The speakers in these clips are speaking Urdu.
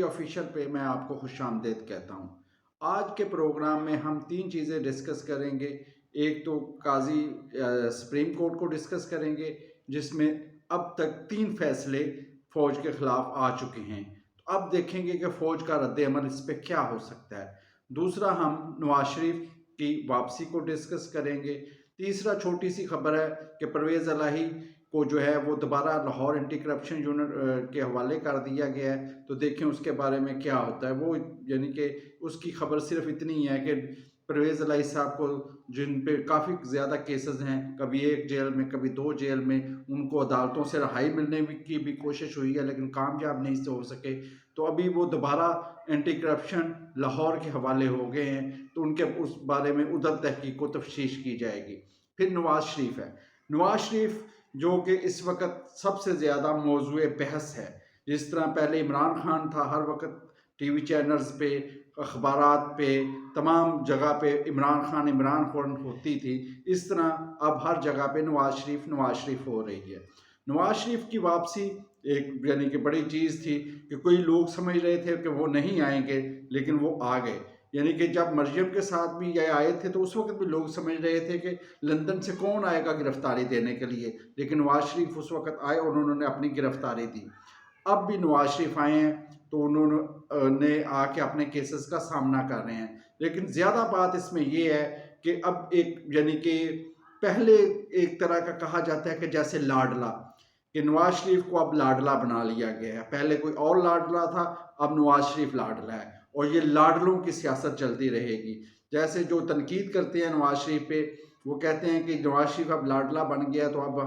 ٹی آفیشل پہ میں آپ کو خوش آمدید کہتا ہوں۔ آج کے پروگرام میں ہم 3 چیزیں ڈسکس کریں گے۔ ایک تو قاضی سپریم کورٹ کو ڈسکس کریں گے، جس میں اب تک 3 فیصلے فوج کے خلاف آ چکے ہیں۔ تو اب دیکھیں گے کہ فوج کا رد عمل اس پہ کیا ہو سکتا ہے۔ دوسرا ہم نواز شریف کی واپسی کو ڈسکس کریں گے۔ تیسرا چھوٹی سی خبر ہے کہ پرویز الہی کو جو ہے وہ دوبارہ لاہور اینٹی کرپشن یونٹ کے حوالے کر دیا گیا ہے، تو دیکھیں اس کے بارے میں کیا ہوتا ہے۔ وہ یعنی کہ اس کی خبر صرف اتنی ہے کہ پرویز الہی صاحب کو، جن پہ کافی زیادہ کیسز ہیں، کبھی ایک جیل میں کبھی 2 جیل میں، ان کو عدالتوں سے رہائی ملنے کی بھی کوشش ہوئی ہے لیکن کامیاب نہیں سے ہو سکے، تو ابھی وہ دوبارہ اینٹی کرپشن لاہور کے حوالے ہو گئے ہیں، تو ان کے اس بارے میں ادھر تحقیق و تفتیش کی جائے گی۔ پھر نواز شریف ہے۔ نواز شریف جو کہ اس وقت سب سے زیادہ موضوع بحث ہے۔ جس طرح پہلے عمران خان تھا، ہر وقت ٹی وی چینلز پہ، اخبارات پہ، تمام جگہ پہ عمران خان ہوتی تھی، اس طرح اب ہر جگہ پہ نواز شریف ہو رہی ہے۔ نواز شریف کی واپسی ایک یعنی کہ بڑی چیز تھی کہ کوئی لوگ سمجھ رہے تھے کہ وہ نہیں آئیں گے، لیکن وہ آ گئے۔ یعنی کہ جب مریم کے ساتھ بھی یہ آئے تھے تو اس وقت بھی لوگ سمجھ رہے تھے کہ لندن سے کون آئے گا گرفتاری دینے کے لیے، لیکن نواز شریف اس وقت آئے اور انہوں نے اپنی گرفتاری دی۔ اب بھی نواز شریف آئے ہیں تو انہوں نے آ کے اپنے کیسز کا سامنا کر رہے ہیں، لیکن زیادہ بات اس میں یہ ہے کہ اب ایک یعنی کہ پہلے ایک طرح کا کہا جاتا ہے کہ جیسے لاڈلا، کہ نواز شریف کو اب لاڈلا بنا لیا گیا ہے۔ پہلے کوئی اور لاڈلا تھا، اب نواز شریف لاڈلا ہے، اور یہ لاڈلوں کی سیاست چلتی رہے گی۔ جیسے جو تنقید کرتے ہیں نواز شریف پہ، وہ کہتے ہیں کہ نواز شریف اب لاڈلا بن گیا تو اب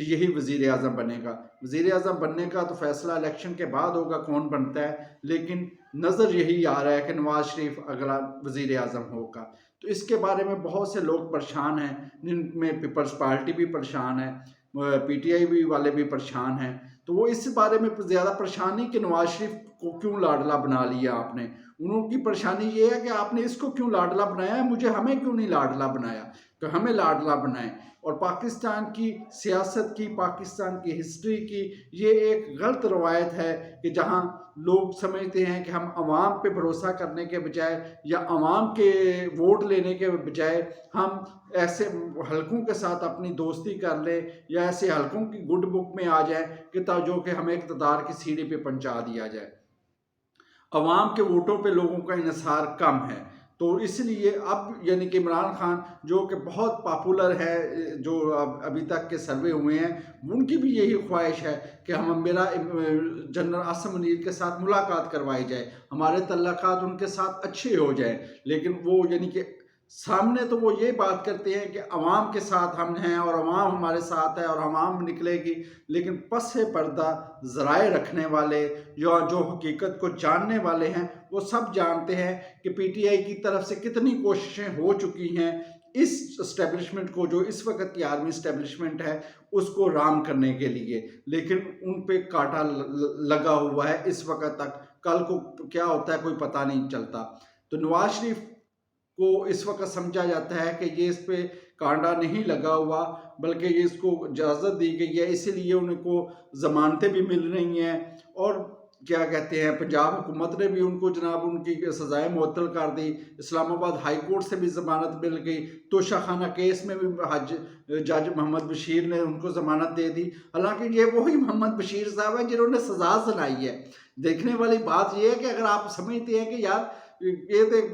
یہی وزیر اعظم بنے گا۔ وزیر اعظم بننے کا تو فیصلہ الیکشن کے بعد ہوگا کون بنتا ہے، لیکن نظر یہی آ رہا ہے کہ نواز شریف اگلا وزیر اعظم ہوگا۔ تو اس کے بارے میں بہت سے لوگ پریشان ہیں، جن میں پیپلز پارٹی بھی پریشان ہے، پی ٹی آئی بھی والے بھی پریشان ہیں۔ تو وہ اس بارے میں زیادہ پریشان نہیں کہ نواز شریف کو کیوں لاڈلا بنا لیا آپ نے، انہوں کی پریشانی یہ ہے کہ آپ نے اس کو کیوں لاڈلا بنایا ہے، ہمیں کیوں نہیں لاڈلا بنایا، کہ ہمیں لاڈلا بنائیں۔ اور پاکستان کی سیاست کی، پاکستان کی ہسٹری کی یہ ایک غلط روایت ہے کہ جہاں لوگ سمجھتے ہیں کہ ہم عوام پہ بھروسہ کرنے کے بجائے یا عوام کے ووٹ لینے کے بجائے ہم ایسے حلقوں کے ساتھ اپنی دوستی کر لیں یا ایسے حلقوں کی گڈ بک میں آ جائیں کہ جو کہ ہمیں اقتدار کی سیڑھی پہ پہنچا دیا جائے۔ عوام کے ووٹوں پہ لوگوں کا انحصار کم ہے، تو اس لیے اب یعنی کہ عمران خان جو کہ بہت پاپولر ہے، جو ابھی تک کے سروے ہوئے ہیں، ان کی بھی یہی خواہش ہے کہ میرا جنرل عاصم منیر کے ساتھ ملاقات کروائی جائے، ہمارے تعلقات ان کے ساتھ اچھے ہو جائیں۔ لیکن وہ یعنی کہ سامنے تو وہ یہ بات کرتے ہیں کہ عوام کے ساتھ ہم ہیں اور عوام ہمارے ساتھ ہے اور عوام نکلے گی، لیکن پس پردہ ذرائع رکھنے والے یا جو حقیقت کو جاننے والے ہیں وہ سب جانتے ہیں کہ پی ٹی آئی کی طرف سے کتنی کوششیں ہو چکی ہیں اس اسٹیبلشمنٹ کو، جو اس وقت کی آرمی اسٹیبلشمنٹ ہے، اس کو رام کرنے کے لیے، لیکن ان پہ کانٹا لگا ہوا ہے اس وقت تک۔ کل کو کیا ہوتا ہے کوئی پتہ نہیں چلتا۔ تو نواز شریف کو اس وقت سمجھا جاتا ہے کہ یہ اس پہ کانٹا نہیں لگا ہوا، بلکہ یہ اس کو اجازت دی گئی ہے، اسی لیے ان کو ضمانتیں بھی مل رہی ہیں، اور کیا کہتے ہیں پنجاب حکومت نے بھی ان کو جناب ان کی سزائیں معطل کر دی۔ اسلام آباد ہائی کورٹ سے بھی ضمانت مل گئی، توشہ خانہ کیس میں بھی جج محمد بشیر نے ان کو ضمانت دے دی، حالانکہ یہ وہی محمد بشیر صاحب ہیں جنہوں نے سزا سنائی ہے۔ دیکھنے والی بات یہ ہے کہ اگر آپ سمجھتے ہیں کہ یار یہ تو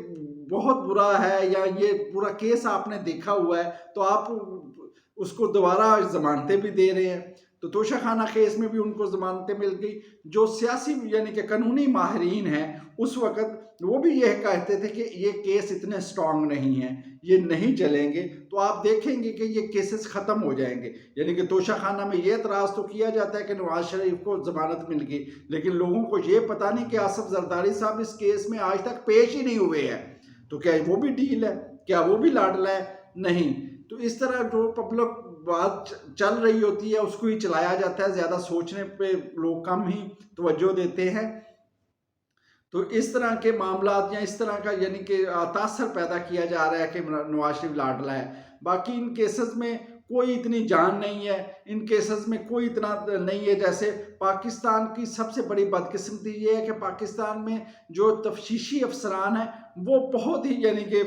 بہت برا ہے یا یہ پورا کیس آپ نے دیکھا ہوا ہے، تو آپ اس کو دوبارہ ضمانتیں بھی دے رہے ہیں۔ تو توشہ خانہ کیس میں بھی ان کو ضمانتیں مل گئی۔ جو سیاسی یعنی کہ قانونی ماہرین ہیں اس وقت وہ بھی یہ کہتے تھے کہ یہ کیس اتنے سٹرونگ نہیں ہیں، یہ نہیں چلیں گے، تو آپ دیکھیں گے کہ یہ کیسز ختم ہو جائیں گے۔ یعنی کہ توشہ خانہ میں یہ اعتراض تو کیا جاتا ہے کہ نواز شریف کو ضمانت مل گئی، لیکن لوگوں کو یہ پتہ نہیں کہ آصف زرداری صاحب اس کیس میں آج تک پیش ہی نہیں ہوئے ہیں، تو کیا وہ بھی ڈیل ہے، کیا وہ بھی لاڈلا ہے؟ نہیں۔ تو اس طرح جو پبلک بات چل رہی ہوتی ہے اس کو ہی چلایا جاتا ہے، زیادہ سوچنے پہ لوگ کم ہی توجہ دیتے ہیں۔ تو اس طرح کے معاملات یا اس طرح کا یعنی کہ تاثر پیدا کیا جا رہا ہے کہ نواز شریف لاڈلا ہے۔ باقی ان کیسز میں کوئی اتنی جان نہیں ہے ان کیسز میں، کوئی اتنا نہیں ہے. جیسے پاکستان کی سب سے بڑی بدقسمتی یہ ہے کہ پاکستان میں جو تفتیشی افسران ہیں وہ بہت ہی یعنی کہ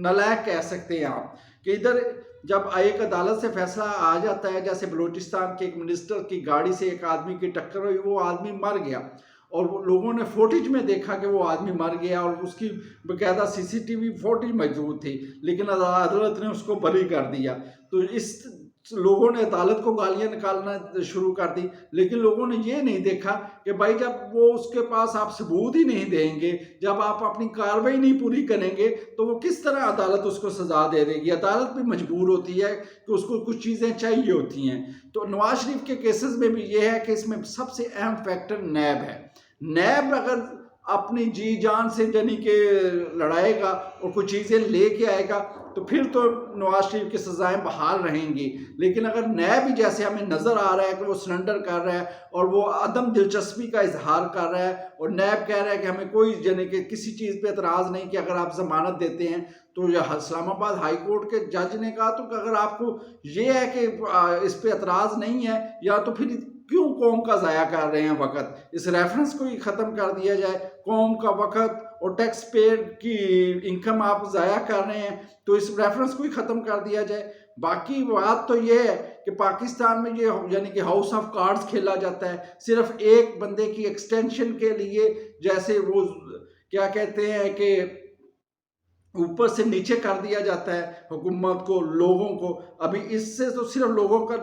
نالائق کہہ سکتے ہیں آپ، کہ ادھر جب ایک عدالت سے فیصلہ آ جاتا ہے، جیسے بلوچستان کے ایک منسٹر کی گاڑی سے ایک آدمی کی ٹکر ہوئی، وہ آدمی مر گیا، اور وہ لوگوں نے فوٹیج میں دیکھا کہ وہ آدمی مر گیا، اور اس کی باقاعدہ CCTV فوٹیج موجود تھی، لیکن عدالت نے اس کو بری کر دیا. تو اس لوگوں نے عدالت کو گالیاں نکالنا شروع کر دی، لیکن لوگوں نے یہ نہیں دیکھا کہ بھائی جب وہ اس کے پاس آپ ثبوت ہی نہیں دیں گے، جب آپ اپنی کارروائی نہیں پوری کریں گے، تو وہ کس طرح عدالت اس کو سزا دے دے گی. عدالت بھی مجبور ہوتی ہے کہ اس کو کچھ چیزیں چاہیے ہوتی ہیں. تو نواز شریف کے کیسز میں بھی یہ ہے کہ اس میں سب سے اہم فیکٹر نیب ہے. نیب اگر اپنی جی جان سے یعنی کہ لڑائے گا اور کچھ چیزیں لے کے آئے گا تو پھر تو نواز شریف کی سزائیں بحال رہیں گی. لیکن اگر نیب ہی جیسے ہمیں نظر آ رہا ہے کہ وہ سرنڈر کر رہا ہے اور وہ عدم دلچسپی کا اظہار کر رہا ہے، اور نیب کہہ رہا ہے کہ ہمیں کوئی یعنی کہ کسی چیز پہ اعتراض نہیں، کہ اگر آپ ضمانت دیتے ہیں تو اسلام آباد ہائی کورٹ کے جج نے کہا تو اگر آپ کو یہ ہے کہ اس پہ اعتراض نہیں ہے، یا تو پھر کیوں قوم کا ضائع کر رہے ہیں وقت، اس ریفرنس کو ہی ختم کر دیا جائے. قوم کا وقت اور ٹیکس پیئر کی انکم آپ ضائع کر رہے ہیں تو اس ریفرنس کو ہی ختم کر دیا جائے. باقی بات تو یہ ہے کہ پاکستان میں یہ یعنی کہ ہاؤس آف کارڈز کھیلا جاتا ہے، صرف ایک بندے کی ایکسٹینشن کے لیے، جیسے وہ کیا کہتے ہیں کہ اوپر سے نیچے کر دیا جاتا ہے حکومت کو، لوگوں کو. ابھی اس سے تو صرف لوگوں کا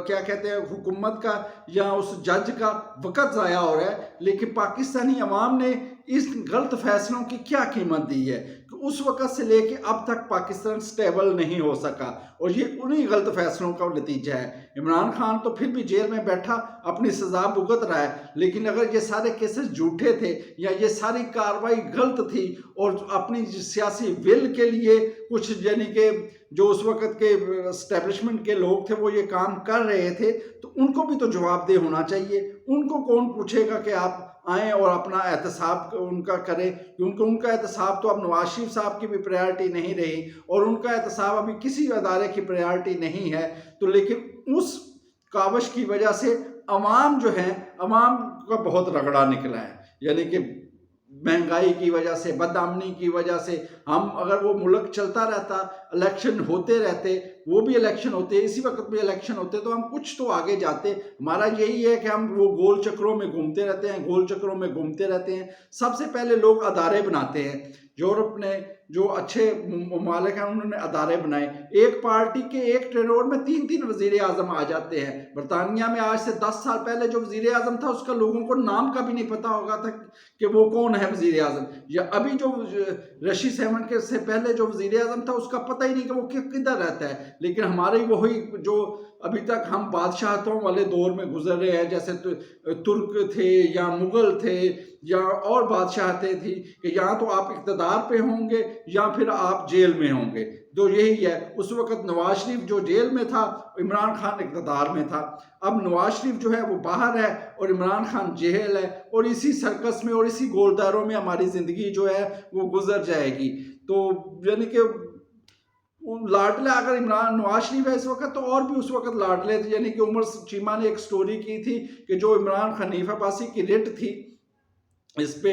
کیا کہتے ہیں حکومت کا یا اس جج کا وقت ضائع ہو رہا ہے، لیکن پاکستانی عوام نے اس غلط فیصلوں کی کیا قیمت دی ہے کہ اس وقت سے لے کے اب تک پاکستان سٹیبل نہیں ہو سکا، اور یہ انہی غلط فیصلوں کا نتیجہ ہے. عمران خان تو پھر بھی جیل میں بیٹھا اپنی سزا بھگت رہا ہے، لیکن اگر یہ سارے کیسز جھوٹے تھے یا یہ ساری کاروائی غلط تھی اور اپنی سیاسی ول کے لیے کچھ یعنی کہ جو اس وقت کے اسٹیبلشمنٹ کے لوگ تھے وہ یہ کام کر رہے تھے، تو ان کو بھی تو جواب دہ ہونا چاہیے. ان کو کون پوچھے گا کہ آپ آئیں اور اپنا احتساب ان کا کریں، کیونکہ ان کا احتساب تو اب نواز شریف صاحب کی بھی پریارٹی نہیں رہی، اور ان کا احتساب ابھی کسی ادارے کی پریارٹی نہیں ہے. تو لیکن اس کاوش کی وجہ سے عوام جو ہے، عوام کا بہت رگڑا نکلا ہے، یعنی کہ مہنگائی کی وجہ سے، بدامنی کی وجہ سے. ہم اگر وہ ملک چلتا رہتا، الیکشن ہوتے رہتے، وہ بھی الیکشن ہوتے، اسی وقت بھی الیکشن ہوتے، تو ہم کچھ تو آگے جاتے. ہمارا یہی ہے کہ ہم وہ گول چکروں میں گھومتے رہتے ہیں، گول چکروں میں گھومتے رہتے ہیں. سب سے پہلے لوگ ادارے بناتے ہیں. یورپ نے جو اچھے ممالک ہیں انہوں نے ادارے بنائے. ایک پارٹی کے ایک ٹرینور میں 3 وزیر اعظم آ جاتے ہیں. برطانیہ میں آج سے 10 سال پہلے جو وزیر اعظم تھا اس کا لوگوں کو نام کا بھی نہیں پتا ہوگا تھا کہ وہ کون ہے وزیر اعظم. یا ابھی جو رشی سیون کے سے پہلے جو وزیر اعظم تھا اس کا پتہ ہی نہیں کہ وہ کدھر رہتا ہے. لیکن ہماری وہی جو ابھی تک ہم بادشاہتوں والے دور میں گزر رہے ہیں، جیسے ترک تھے یا مغل تھے یا اور بادشاہتیں تھی، کہ یہاں تو آپ اقتدار پہ ہوں گے یا پھر آپ جیل میں ہوں گے. تو یہی ہے. اس وقت نواز شریف جو جیل میں تھا، عمران خان اقتدار میں تھا. اب نواز شریف جو ہے وہ باہر ہے اور عمران خان جیل ہے، اور اسی سرکس میں اور اسی گول دائروں میں ہماری زندگی جو ہے وہ گزر جائے گی. تو یعنی کہ لاڈلے اگر نواز شریف ہے اس وقت، تو اور بھی اس وقت لاڈلے تھے. یعنی کہ عمر چیمہ نے ایک سٹوری کی تھی کہ جو عمران خلیفہ عباسی کی رٹ تھی اس پہ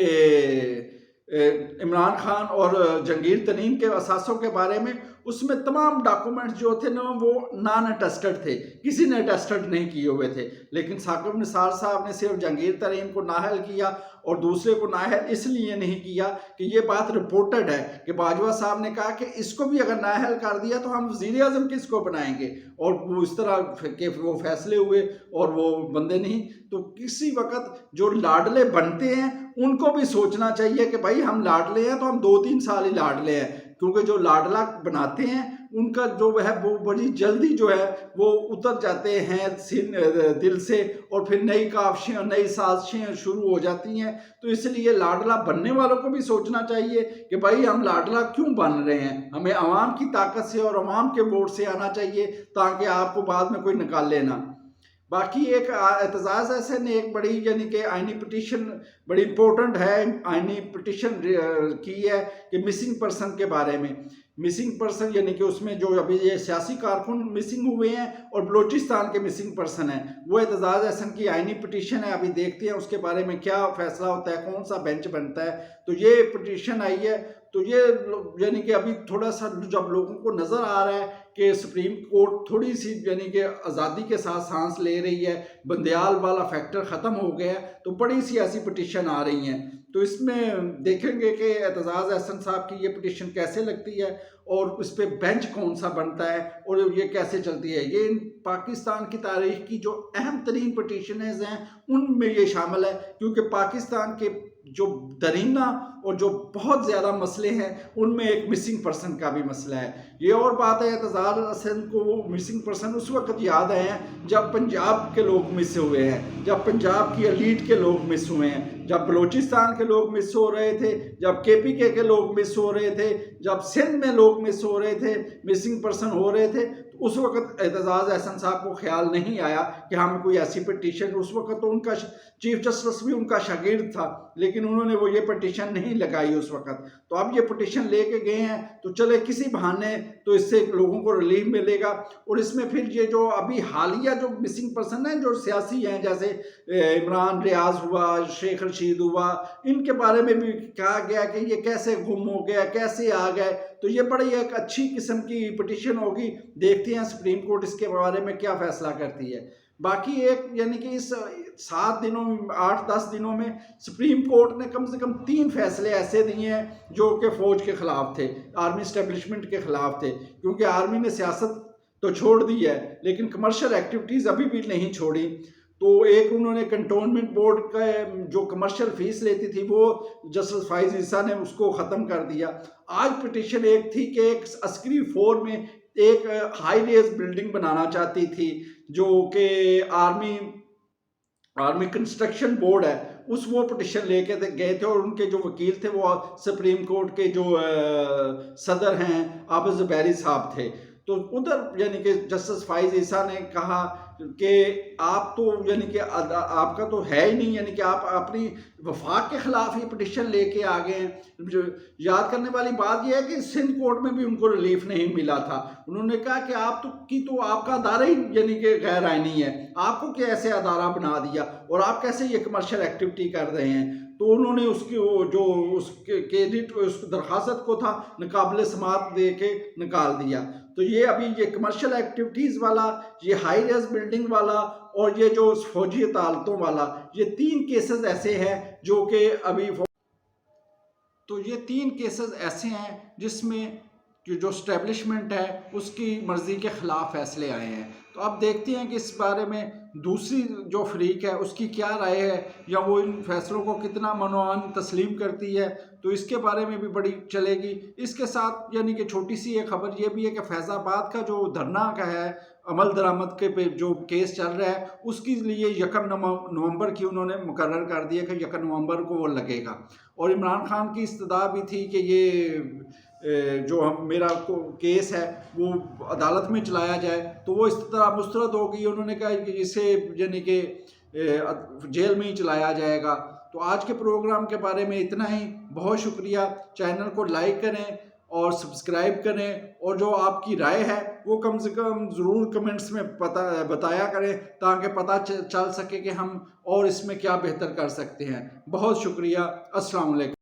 عمران خان اور جہانگیر ترین کے اثاثوں کے بارے میں، اس میں تمام ڈاکومنٹس جو تھے نا وہ نان اٹیسٹڈ تھے، کسی نے اٹیسٹڈ نہیں کیے ہوئے تھے. لیکن ثاقب نثار صاحب نے صرف جہانگیر ترین کو نااہل کیا اور دوسرے کو نااہل اس لیے نہیں کیا کہ یہ بات رپورٹڈ ہے کہ باجوہ صاحب نے کہا کہ اس کو بھی اگر نااہل کر دیا تو ہم وزیر اعظم کس کو بنائیں گے، اور وہ اس طرح کہ وہ فیصلے ہوئے اور وہ بندے نہیں. تو کسی وقت جو لاڈلے بنتے ہیں ان کو بھی سوچنا چاہیے کہ بھائی ہم لاڈلے ہیں تو ہم 2-3 سال ہی لاڈلے ہیں، کیونکہ جو لاڈلا بناتے ہیں ان کا جو ہے وہ بڑی جلدی جو ہے وہ اتر جاتے ہیں دل سے، اور پھر نئی کاوشیں اور نئی سازشیں شروع ہو جاتی ہیں. تو اس لیے لاڈلا بننے والوں کو بھی سوچنا چاہیے کہ بھائی ہم لاڈلا کیوں بن رہے ہیں، ہمیں عوام کی طاقت سے اور عوام کے ووٹ سے آنا چاہیے تاکہ آپ کو بعد میں کوئی نکال لینا. باقی ایک اعتزاز احسن نے ایک بڑی یعنی کہ آئینی پٹیشن بڑی امپورٹنٹ ہے، آئینی پٹیشن کی ہے کہ مسنگ پرسن کے بارے میں، مسنگ پرسن یعنی کہ اس میں جو ابھی یہ سیاسی کارکن مسنگ ہوئے ہیں اور بلوچستان کے مسنگ پرسن ہیں، وہ اعتزاز احسن کی آئینی پٹیشن ہے، ابھی دیکھتے ہیں اس کے بارے میں کیا فیصلہ ہوتا ہے، کون سا بینچ بنتا ہے۔ تو یہ پٹیشن آئی ہے، تو یہ یعنی کہ ابھی تھوڑا سا جب لوگوں کو نظر آ رہا ہے کہ سپریم کورٹ تھوڑی سی یعنی کہ آزادی کے ساتھ سانس لے رہی ہے، بندیال والا فیکٹر ختم ہو گیا ہے، تو بڑی سی ایسی پٹیشن آ رہی ہیں۔ تو اس میں دیکھیں گے کہ اعتزاز احسن صاحب کی یہ پٹیشن کیسے لگتی ہے اور اس پہ بینچ کون سا بنتا ہے اور یہ کیسے چلتی ہے۔ یہ پاکستان کی تاریخ کی جو اہم ترین پٹیشنز ہیں ان میں یہ شامل ہے، کیونکہ پاکستان کے جو درینہ اور جو بہت زیادہ مسئلے ہیں ان میں ایک مسنگ پرسن کا بھی مسئلہ ہے۔ یہ اور بات ہے اعتزاز احسن کو وہ مسنگ پرسن اس وقت یاد آئے ہیں جب پنجاب کے لوگ مس ہوئے ہیں، جب پنجاب کی ایلیٹ کے لوگ مس ہوئے ہیں، جب بلوچستان کے لوگ مس ہو رہے تھے، جب KPK کے لوگ مس ہو رہے تھے، جب سندھ میں لوگ مس ہو رہے تھے، مسنگ پرسن ہو رہے تھے، تو اس وقت اعتزاز احسن صاحب کو خیال نہیں آیا کہ ہم کوئی ایسی پٹیشن، اس وقت تو ان کا چیف جسٹس بھی ان کا شاگرد تھا، لیکن انہوں نے وہ یہ پٹیشن نہیں لگائی اس وقت۔ تو اب یہ پٹیشن لے کے گئے ہیں، تو چلے کسی بہانے تو اس سے لوگوں کو ریلیف ملے گا۔ اور اس میں پھر یہ جو ابھی حالیہ جو مسنگ پرسن ہیں جو سیاسی ہیں، جیسے عمران ریاض ہوا، شیخ رشید ہوا، ان کے بارے میں بھی کہا گیا کہ یہ کیسے گم ہو گیا، کیسے آ گئے۔ تو یہ بڑی ایک اچھی قسم کی پٹیشن ہوگی، دیکھتے ہیں سپریم کورٹ اس کے بارے میں کیا فیصلہ کرتی ہے۔ باقی ایک یعنی کہ اس 7 دنوں میں 8-10 دنوں میں سپریم کورٹ نے کم سے کم 3 فیصلے ایسے دیے ہیں جو کہ فوج کے خلاف تھے، آرمی اسٹیبلشمنٹ کے خلاف تھے، کیونکہ آرمی نے سیاست تو چھوڑ دی ہے لیکن کمرشل ایکٹیویٹیز ابھی بھی نہیں چھوڑی۔ تو ایک انہوں نے کنٹونمنٹ بورڈ کا جو کمرشل فیس لیتی تھی وہ جسٹس فائز عیسیٰ نے اس کو ختم کر دیا۔ آج پٹیشن ایک تھی کہ ایک عسکری فور میں ایک ہائی ریز بلڈنگ بنانا چاہتی تھی جو کہ آرمی کنسٹرکشن بورڈ ہے، وہ پٹیشن لے کے گئے تھے، اور ان کے جو وکیل تھے وہ سپریم کورٹ کے جو صدر ہیں عابد زبیری صاحب تھے۔ تو ادھر یعنی کہ جسٹس فائز عیسیٰ نے کہا کہ آپ تو یعنی کہ آپ کا تو ہے ہی نہیں، یعنی کہ آپ اپنی وفاق کے خلاف یہ پٹیشن لے کے آ گئے ہیں۔ یاد کرنے والی بات یہ ہے کہ سندھ کورٹ میں بھی ان کو ریلیف نہیں ملا تھا۔ انہوں نے کہا کہ آپ کا ادارہ ہی یعنی کہ غیر آئینی ہے، آپ کو کیسے ادارہ بنا دیا اور آپ کیسے یہ کمرشل ایکٹیویٹی کر رہے ہیں۔ تو انہوں نے اس کی جو اس درخواست کو تھا ناقابل سماعت دے کے نکال دیا۔ تو یہ ابھی یہ کمرشل ایکٹیویٹیز والا، یہ ہائی ریز بلڈنگ والا اور یہ جو فوجی عدالتوں والا، یہ 3 کیسز ایسے ہیں جو کہ ابھی تو یہ 3 کیسز ایسے ہیں جس میں جو اسٹیبلشمنٹ ہے اس کی مرضی کے خلاف فیصلے آئے ہیں۔ تو اب دیکھتے ہیں کہ اس بارے میں دوسری جو فریق ہے اس کی کیا رائے ہے، یا وہ ان فیصلوں کو کتنا منوعاً تسلیم کرتی ہے، تو اس کے بارے میں بھی بڑی چلے گی۔ اس کے ساتھ یعنی کہ چھوٹی سی ایک خبر یہ بھی ہے کہ فیض آباد کا جو دھرنا کا ہے عمل درآمد کے پہ جو کیس چل رہا ہے، اس کے لیے 1 نومبر کی انہوں نے مقرر کر دیا کہ 1 نومبر کو وہ لگے گا۔ اور عمران خان کی استدعا بھی تھی کہ یہ جو میرا کیس ہے وہ عدالت میں چلایا جائے، تو وہ اس طرح مسترد ہوگی۔ انہوں نے کہا کہ اسے یعنی کہ جیل میں ہی چلایا جائے گا۔ تو آج کے پروگرام کے بارے میں اتنا ہی، بہت شکریہ۔ چینل کو لائک کریں اور سبسکرائب کریں، اور جو آپ کی رائے ہے وہ کم سے کم ضرور کمنٹس میں بتایا کریں تاکہ پتہ چل سکے کہ ہم اور اس میں کیا بہتر کر سکتے ہیں۔ بہت شکریہ، السلام علیکم۔